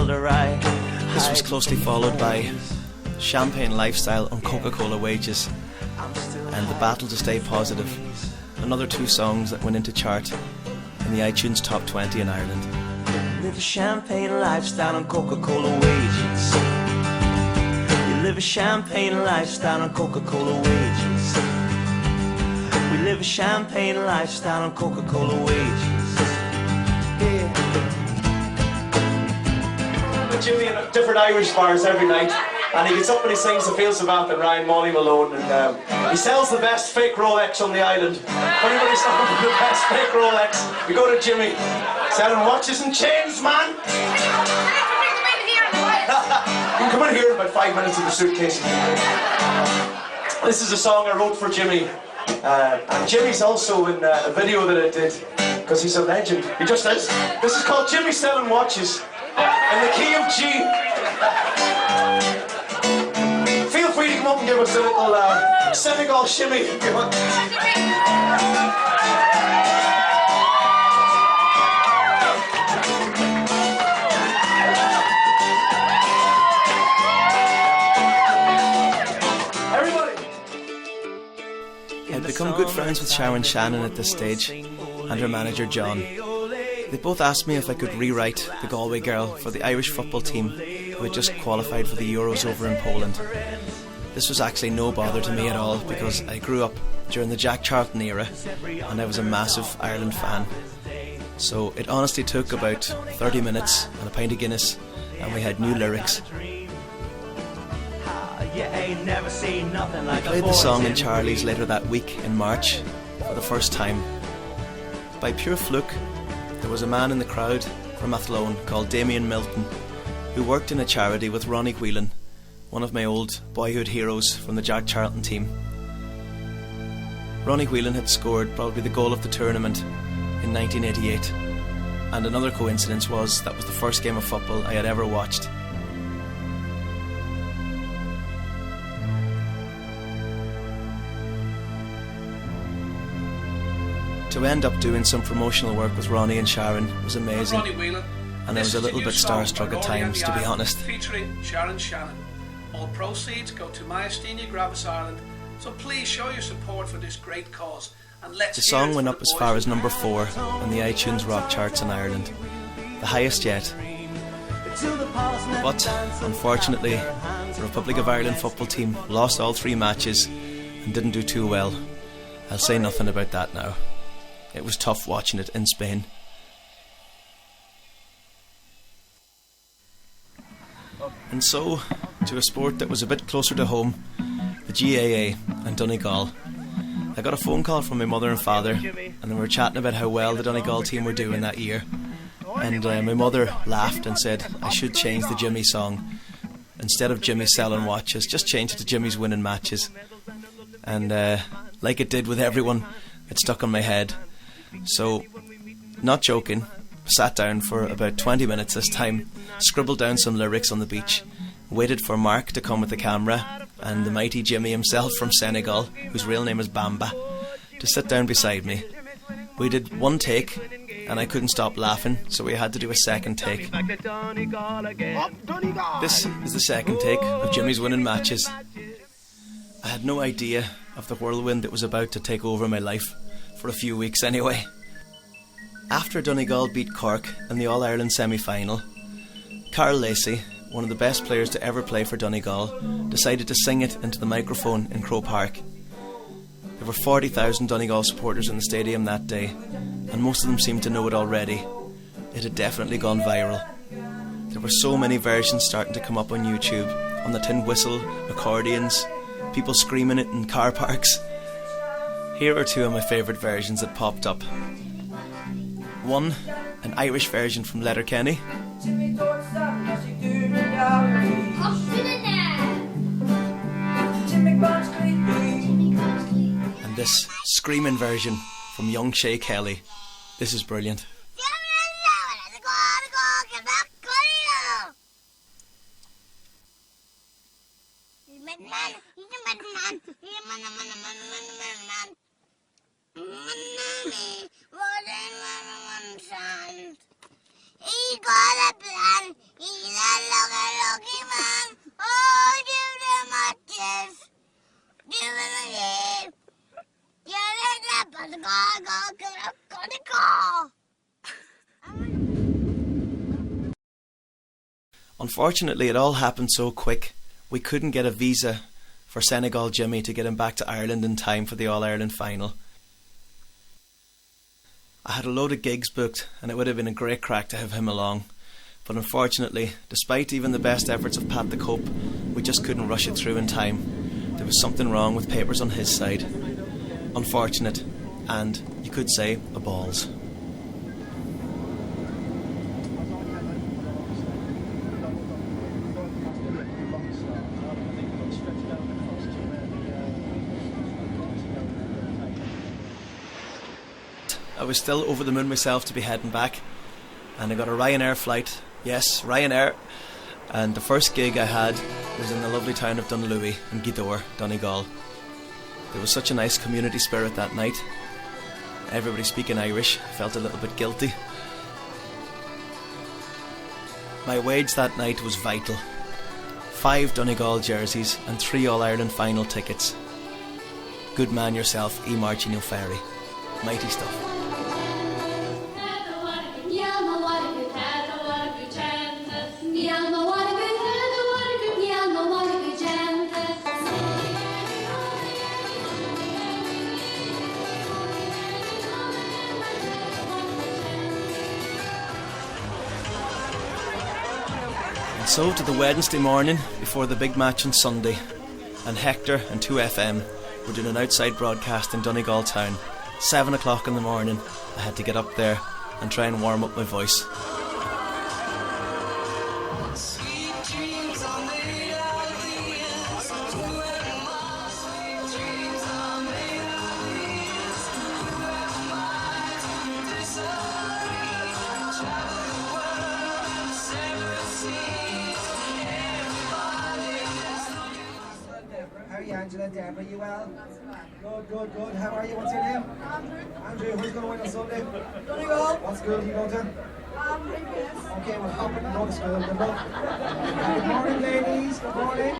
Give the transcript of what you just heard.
This was closely followed by Champagne Lifestyle on Coca-Cola Wages and The Battle to Stay Positive, another two songs that went into chart in the iTunes Top 20 in Ireland. Live a champagne lifestyle on Coca-Cola wages. You live a champagne lifestyle on Coca-Cola wages. We live a champagne lifestyle on Coca-Cola wages. Yeah. Jimmy in different Irish bars every night, and he gets up and he sings the Fields of Bath and Ryan Molly Malone, and he sells the best fake Rolex on the island. If anybody's looking for the best fake Rolex, we go to Jimmy. Selling watches and chains, man. You can come in here in about 5 minutes with the suitcase. This is a song I wrote for Jimmy, and Jimmy's also in a video that I did, because he's a legend. He just is. This is called Jimmy Selling Watches in the key of G. Feel free to come up and give us a little Senegal shimmy if you want. I'd become good friends with Sharon Shannon at this stage and her manager John. They both asked me if I could rewrite The Galway Girl for the Irish football team who had just qualified for the Euros over in Poland. This was actually no bother to me at all because I grew up during the Jack Charlton era and I was a massive Ireland fan. So it honestly took about 30 minutes and a pint of Guinness and we had new lyrics. I played the song in Charlie's later that week in March for the first time. By pure fluke, there was a man in the crowd from Athlone called Damien Milton who worked in a charity with Ronnie Whelan, one of my old boyhood heroes from the Jack Charlton team. Ronnie Whelan had scored probably the goal of the tournament in 1988, and another coincidence was that was the first game of football I had ever watched. To end up doing some promotional work with Ronnie and Sharon was amazing, and I was a little bit starstruck at times, to be honest. Featuring Sharon Shannon. All proceeds go to Myasthenia Gravis Ireland, so please show your support for this great cause. And let's the song went up as far as number 4 on the iTunes rock charts in Ireland, the highest yet. But unfortunately, the Republic of Ireland football team lost all 3 matches and didn't do too well. I'll say nothing about that now. It was tough watching it in Spain. And so, to a sport that was a bit closer to home, the GAA and Donegal. I got a phone call from my mother and father, and they were chatting about how well the Donegal team were doing that year. And my mother laughed and said I should change the Jimmy song. Instead of Jimmy selling watches, just change it to Jimmy's winning matches. And like it did with everyone, it stuck on my head. So, not joking, sat down for about 20 minutes this time, scribbled down some lyrics on the beach, waited for Mark to come with the camera and the mighty Jimmy himself from Senegal, whose real name is Bamba, to sit down beside me. We did one take and I couldn't stop laughing, so we had to do a second take. This is the second take of Jimmy's winning matches. I had no idea of the whirlwind that was about to take over my life, for a few weeks anyway. After Donegal beat Cork in the All-Ireland semi-final, Carl Lacey, one of the best players to ever play for Donegal, decided to sing it into the microphone in Croke Park. There were 40,000 Donegal supporters in the stadium that day, and most of them seemed to know it already. It had definitely gone viral. There were so many versions starting to come up on YouTube, on the tin whistle, accordions, people screaming it in car parks. Here are 2 of my favourite versions that popped up. One, an Irish version from Letterkenny. And this screaming version from young Shay Kelly. This is brilliant. He got a plan, he Unfortunately, it all happened so quick, we couldn't get a visa for Senegal Jimmy to get him back to Ireland in time for the All-Ireland final. I had a load of gigs booked and it would have been a great crack to have him along, but unfortunately, despite even the best efforts of Pat the Cope, we just couldn't rush it through in time. There was something wrong with papers on his side. Unfortunate, and you could say a balls. I was still over the moon myself to be heading back, and I got a Ryanair flight. Yes, Ryanair. And the first gig I had was in the lovely town of Luaidh in Gweedore, Donegal. There was such a nice community spirit that night. Everybody speaking Irish, felt a little bit guilty. My wage that night was vital. 5 Donegal jerseys and 3 All-Ireland final tickets. Good man yourself, Marchino Ferry. Mighty stuff. So to the Wednesday morning before the big match on Sunday, and Hector and 2FM were doing an outside broadcast in Donegal Town. 7 o'clock in the morning, I had to get up there and try and warm up my voice. How are you, Angela, Deborah? You well? Good. How are you? What's your name? Andrew. Who's going to win on Sunday? Donegal. What school do you go to? Okay, we'll hop in and go to school. Good luck. Good morning, ladies. Good morning.